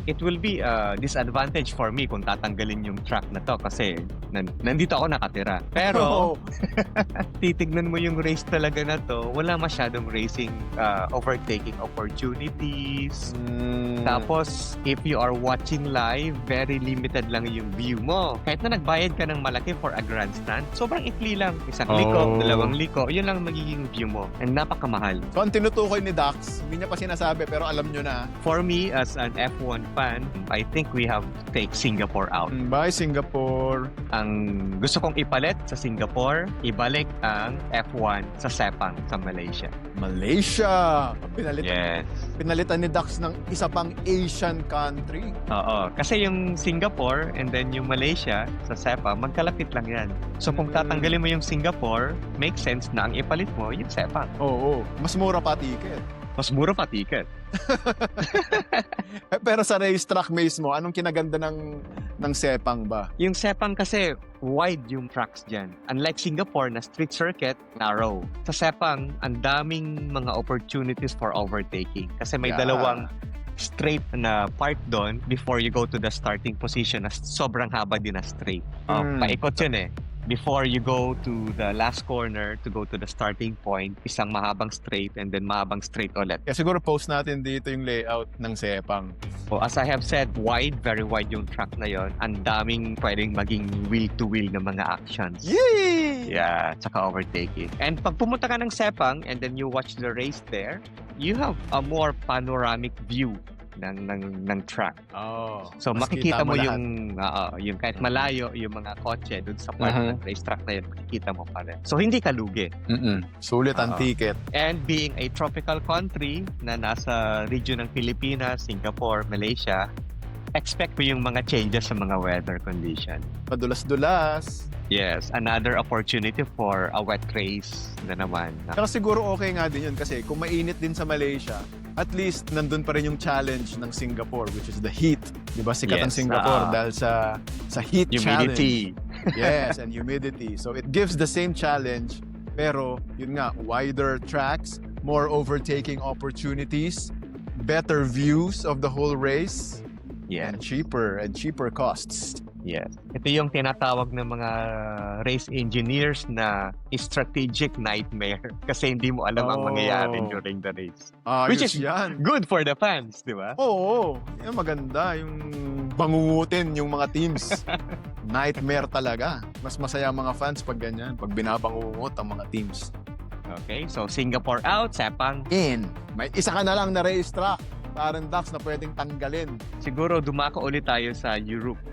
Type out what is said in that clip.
it will be a disadvantage for me kung tatanggalin yung track na to kasi nandito ako nakatira. Pero titignan mo yung race talaga na to, wala masyadong racing overtaking opportunities. Tapos, if you are watching live, very limited lang yung view mo. Kahit na nagbayad ka ng malaki for a grandstand, sobrang ikli lang. Isang liko, dalawang liko, yun lang magiging view mo. And napakamahal. So, ang tinutukoy ni Dax, hindi niya pa sinasabi pero alam nyo na. For me, as an F1 fan, I think we have to take Singapore out. Bye, Singapore. Ang gusto kong ipalit sa Singapore, ibalik ang F1 sa Sepang sa Malaysia. Malaysia! Yes. Pinalitan ni Dax ng isa pang Asian country. Oo. Kasi yung Singapore and then yung Malaysia sa Sepang, magkalapit lang yan. So kung tatanggalin mo yung Singapore, makes sense na ang ipalit mo yung Sepang. Oo. Mas mura pa ticket. Mas mura pa ticket. Pero sa racetrack mismo, anong kinaganda ng Sepang ba? Yung Sepang kasi wide yung tracks dyan. Unlike Singapore na street circuit, narrow. Sa Sepang, ang daming mga opportunities for overtaking. Kasi may dalawang straight na part doon before you go to the starting position na sobrang haba din na straight. Paikot yun eh. Before you go to the last corner to go to the starting point, isang mahabang straight and then mahabang straight ulit. Kaya siguro post natin dito yung layout ng Sepang. So as I have said, wide, very wide yung track na yon. Ang daming pwedeng maging wheel-to-wheel na mga actions. Yay! Yeah, tsaka overtaking. And pag pumunta ka ng Sepang and then you watch the race there, you have a more panoramic view ng track. Oh, So mas makikita kita mo lahat. yung kahit malayo yung mga kotse dun sa part ng racetrack na yun, makikita mo pa rin. So hindi ka lugi. Sulit ang ticket. And being a tropical country na nasa region ng Pilipinas, Singapore, Malaysia, expect mo yung mga changes sa mga weather condition. Padulas-dulas. Yes, another opportunity for a wet race na naman. Pero siguro okay nga din yun kasi kung mainit din sa Malaysia, at least nandun pa rin yung challenge ng Singapore, which is the heat. Di ba sikat ang Yes, Singapore dahil sa heat Humidity. challenge. Yes, and humidity. So it gives the same challenge, pero yun nga, wider tracks, more overtaking opportunities, better views of the whole race, Yes. and cheaper costs. Yes. Ito yung tinatawag ng mga race engineers na strategic nightmare kasi hindi mo alam ang mangyayari during the race. Which is yan. good for the fans, di ba? Oo, yan maganda yung bangungutin yung mga teams. Nightmare talaga. Mas masaya ang mga fans pag ganyan, pag binabangungot ang mga teams. Okay, so Singapore out, Sepang. In. May isa ka na lang na racetrack, parang Dax na pwedeng tanggalin. Siguro dumako ulit tayo sa Europe.